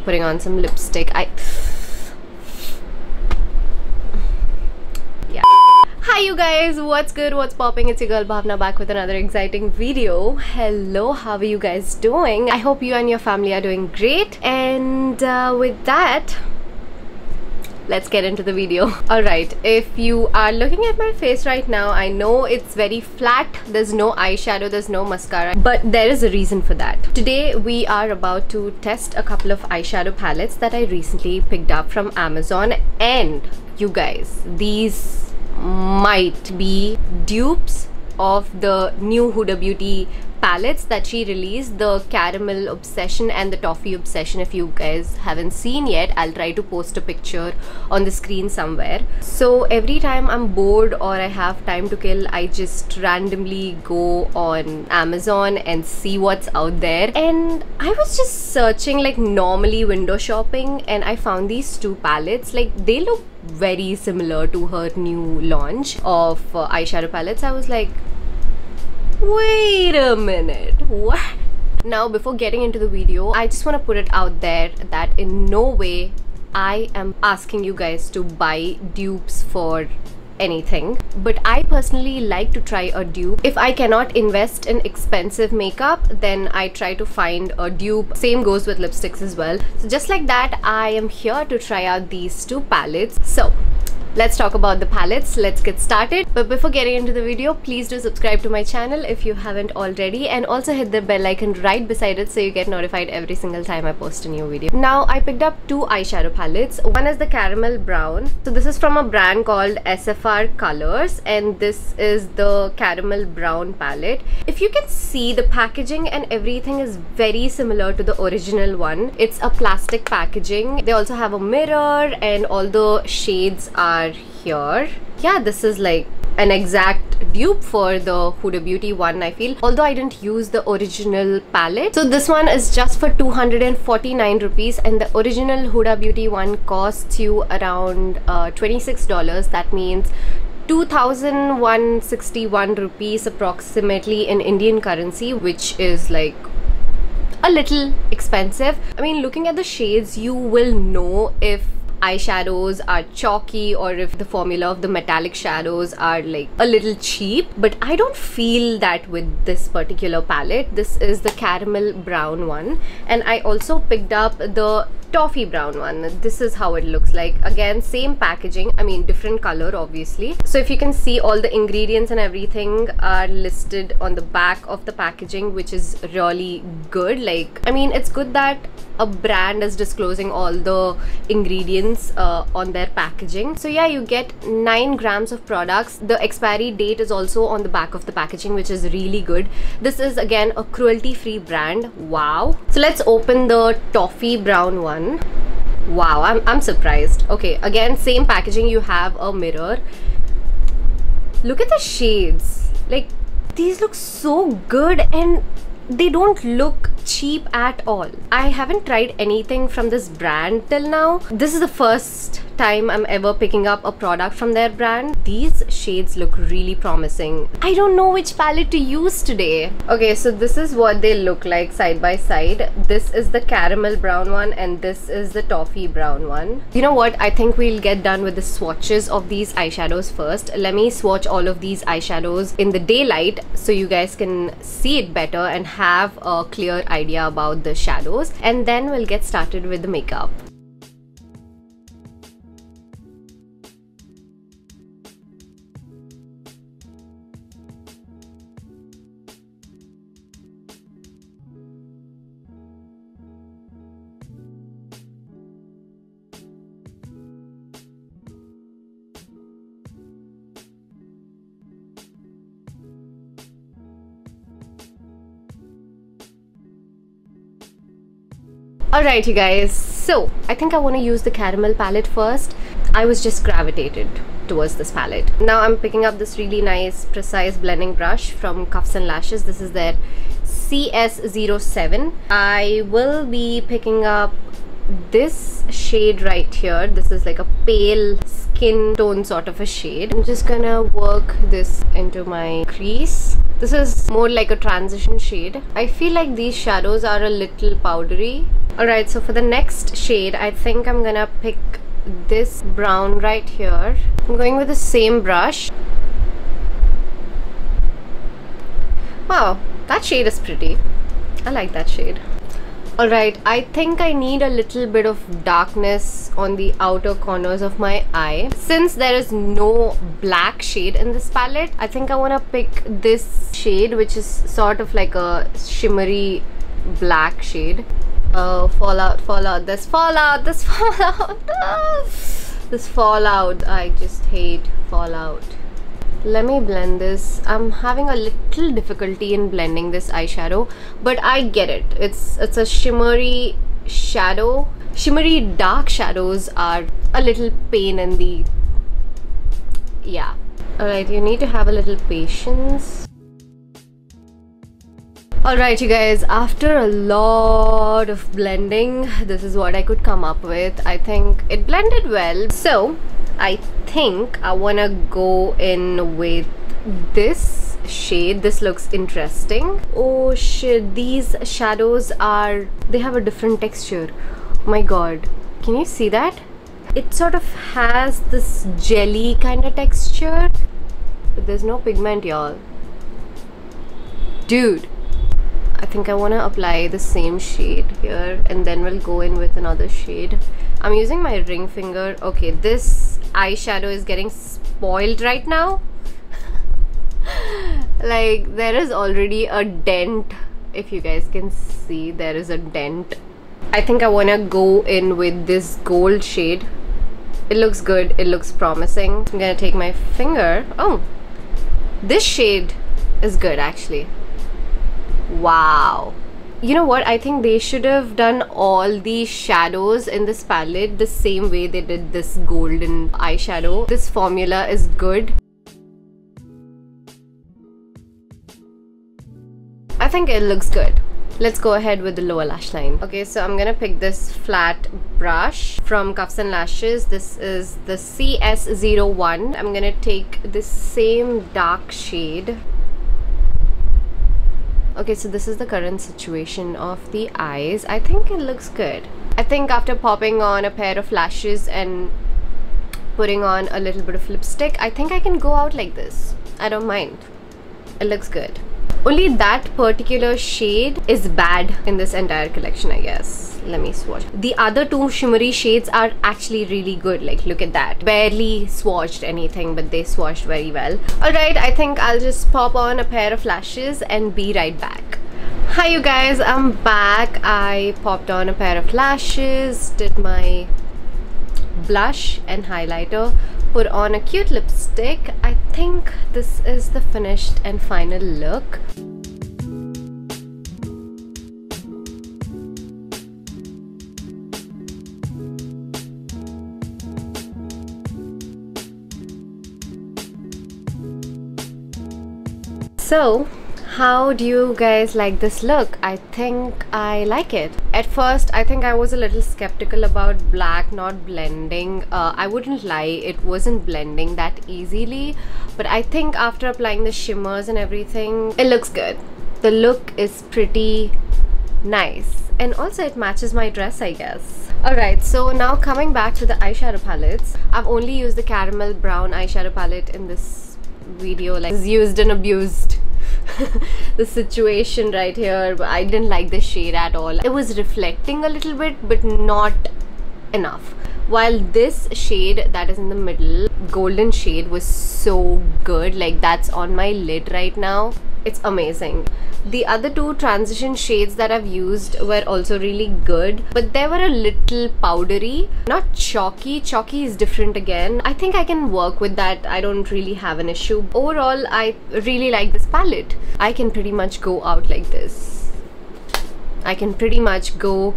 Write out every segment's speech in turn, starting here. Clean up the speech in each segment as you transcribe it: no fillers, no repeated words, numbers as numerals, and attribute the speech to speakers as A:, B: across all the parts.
A: putting on some lipstick. Yeah. Hi you guys, what's good, what's popping? It's your girl Bhavna back with another exciting video. Hello, how are you guys doing? I hope you and your family are doing great. And with that, let's get into the video. Alright, if you are looking at my face right now, I know it's very flat. There's no eyeshadow, there's no mascara, but there is a reason for that. Today we are about to test a couple of eyeshadow palettes that I recently picked up from Amazon. And you guys, these might be dupes of the new Huda Beauty palettes that she released, the Caramel Obsession and the Toffee Obsession. If you guys haven't seen yet, I'll try to post a picture on the screen somewhere. So every time I'm bored or I have time to kill, I just randomly go on Amazon and see what's out there. And I was just searching, like normally window shopping, and I found these two palettes. Like, they look very similar to her new launch of eyeshadow palettes. I was like, wait a minute, what? Now, before getting into the video, I just want to put it out there that in no way I am asking you guys to buy dupes for anything, but I personally like to try a dupe. If I cannot invest in expensive makeup, then I try to find a dupe. Same goes with lipsticks as well. So just like that, I am here to try out these two palettes. So let's talk about the palettes. Let's get started. But before getting into the video, please do subscribe to my channel if you haven't already, and also hit the bell icon right beside it so you get notified every single time I post a new video. Now, I picked up two eyeshadow palettes. One is the Caramel Brown. So this is from a brand called SFR Colors, and this is the Caramel Brown palette. If you can see, the packaging and everything is very similar to the original one. It's a plastic packaging. They also have a mirror and all the shades are here. Yeah, this is like an exact dupe for the Huda Beauty one, I feel, although I didn't use the original palette. So this one is just for 249 rupees, and the original Huda Beauty one costs you around $26. That means 2,161 rupees approximately in Indian currency, which is like a little expensive. I mean, looking at the shades, you will know if eyeshadows are chalky or if the formula of the metallic shadows are like a little cheap, but I don't feel that with this particular palette. This is the Caramel Brown one, and I also picked up the Toffee Brown one. This is how it looks like. Again, same packaging, I mean different color obviously. So if you can see, all the ingredients and everything are listed on the back of the packaging, which is really good. Like, I mean, it's good that a brand is disclosing all the ingredients on their packaging. So yeah, you get 9 grams of products. The expiry date is also on the back of the packaging, which is really good. This is again a cruelty-free brand. Wow. So let's open the Toffee Brown one. Wow, I'm surprised. Okay, again, same packaging. You have a mirror. Look at the shades. Like, these look so good and they don't look cheap at all. I haven't tried anything from this brand till now. This is the first time I'm ever picking up a product from their brand. These shades look really promising. I don't know which palette to use today. Okay, so this is what they look like side by side. This is the Caramel Brown one and this is the Toffee Brown one. You know what? I think we'll get done with the swatches of these eyeshadows first. Let me swatch all of these eyeshadows in the daylight so you guys can see it better and have a clear idea about the shadows, and then we'll get started with the makeup. Alright you guys, so I think I want to use the Caramel palette first. I was just gravitated towards this palette. Now I'm picking up this really nice precise blending brush from Cuffs and Lashes. This is their CS07. I will be picking up this shade right here. This is like a pale skin tone sort of a shade. I'm just gonna work this into my crease. This is more like a transition shade. I feel like these shadows are a little powdery. Alright, so for the next shade, I think I'm gonna pick this brown right here. I'm going with the same brush. Wow, that shade is pretty. I like that shade. Alright, I think I need a little bit of darkness on the outer corners of my eye. Since there is no black shade in this palette, I think I want to pick this shade, which is sort of like a shimmery black shade. Fallout, fallout, this fallout, this fallout. This fallout, I just hate fallout. Let me blend this. I'm having a little difficulty in blending this eyeshadow, but I get it. It's a shimmery shadow. Shimmery dark shadows are a little pain in the... yeah. Alright, you need to have a little patience. Alright you guys, after a lot of blending, this is what I could come up with. I think it blended well. So, I think I wanna go in with this shade. This looks interesting. Oh shit, these shadows are... they have a different texture. Oh my god. Can you see that? It sort of has this jelly kind of texture, but there's no pigment, y'all. Dude. I think I want to apply the same shade here and then we'll go in with another shade. I'm using my ring finger. Okay, this eyeshadow is getting spoiled right now. Like, there is already a dent. If you guys can see, there is a dent. I think I want to go in with this gold shade. It looks good. It looks promising. I'm gonna take my finger. Oh, this shade is good actually. Wow. You know what? I think they should have done all the shadows in this palette the same way they did this golden eyeshadow. This formula is good. I think it looks good. Let's go ahead with the lower lash line. Okay, so I'm gonna pick this flat brush from Cuffs and Lashes. This is the CS01. I'm gonna take the same dark shade. Okay, so this is the current situation of the eyes. I think it looks good. I think after popping on a pair of lashes and putting on a little bit of lipstick, I think I can go out like this. I don't mind. It looks good. Only that particular shade is bad in this entire collection, I guess. Let me swatch. The other two shimmery shades are actually really good. Like, look at that. Barely swatched anything, but they swatched very well. Alright, I think I'll just pop on a pair of lashes and be right back. Hi you guys, I'm back. I popped on a pair of lashes, did my blush and highlighter, put on a cute lipstick. I think this is the finished and final look. So, how do you guys like this look? I think I like it. At first, I think I was a little skeptical about black not blending. I wouldn't lie, it wasn't blending that easily. But I think after applying the shimmers and everything, it looks good. The look is pretty nice. And also it matches my dress, I guess. Alright, so now coming back to the eyeshadow palettes. I've only used the caramel brown eyeshadow palette in this video. Like, it's used and abused. The situation right here, I didn't like the shade at all. It was reflecting a little bit, but not enough. While this shade that is in the middle, golden shade, was so good. Like, that's on my lid right now. It's amazing. The other two transition shades that I've used were also really good, but they were a little powdery, not chalky. Chalky is different again. I think I can work with that. I don't really have an issue. Overall, I really like this palette. I can pretty much go out like this. I can pretty much go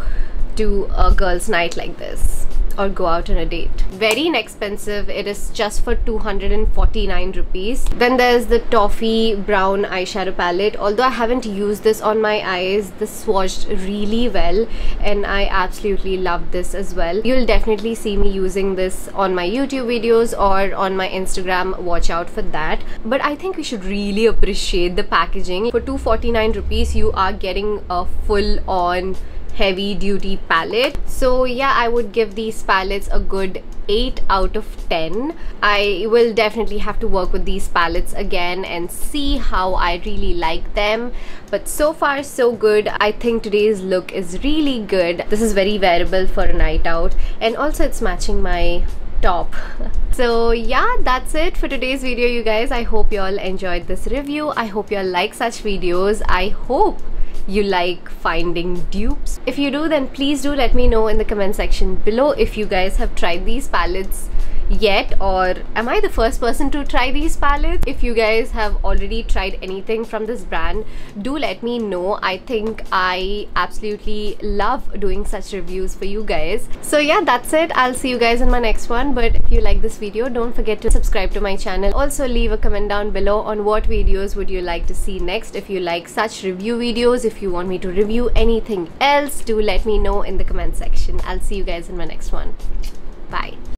A: to a girls' night like this, or go out on a date. Very inexpensive. It is just for 249 rupees. Then there's the Toffee brown eyeshadow palette. Although I haven't used this on my eyes, this swatched really well and I absolutely love this as well. You'll definitely see me using this on my YouTube videos or on my Instagram. Watch out for that. But I think we should really appreciate the packaging. For 249 rupees, you are getting a full-on heavy duty palette. So yeah, I would give these palettes a good 8 out of 10. I will definitely have to work with these palettes again and see how I really like them, but so far so good. I think today's look is really good. This is very wearable for a night out, and also it's matching my top. So yeah, that's it for today's video, you guys. I hope you all enjoyed this review. I hope you all like such videos. I hope you like finding dupes. If you do, then please do let me know in the comment section below if you guys have tried these palettes yet, or am I the first person to try these palettes? If you guys have already tried anything from this brand, do let me know. I think I absolutely love doing such reviews for you guys. So yeah, that's it. I'll see you guys in my next one. But if you like this video, don't forget to subscribe to my channel. Also leave a comment down below on what videos would you like to see next. If you like such review videos, if you want me to review anything else, do let me know in the comment section. I'll see you guys in my next one.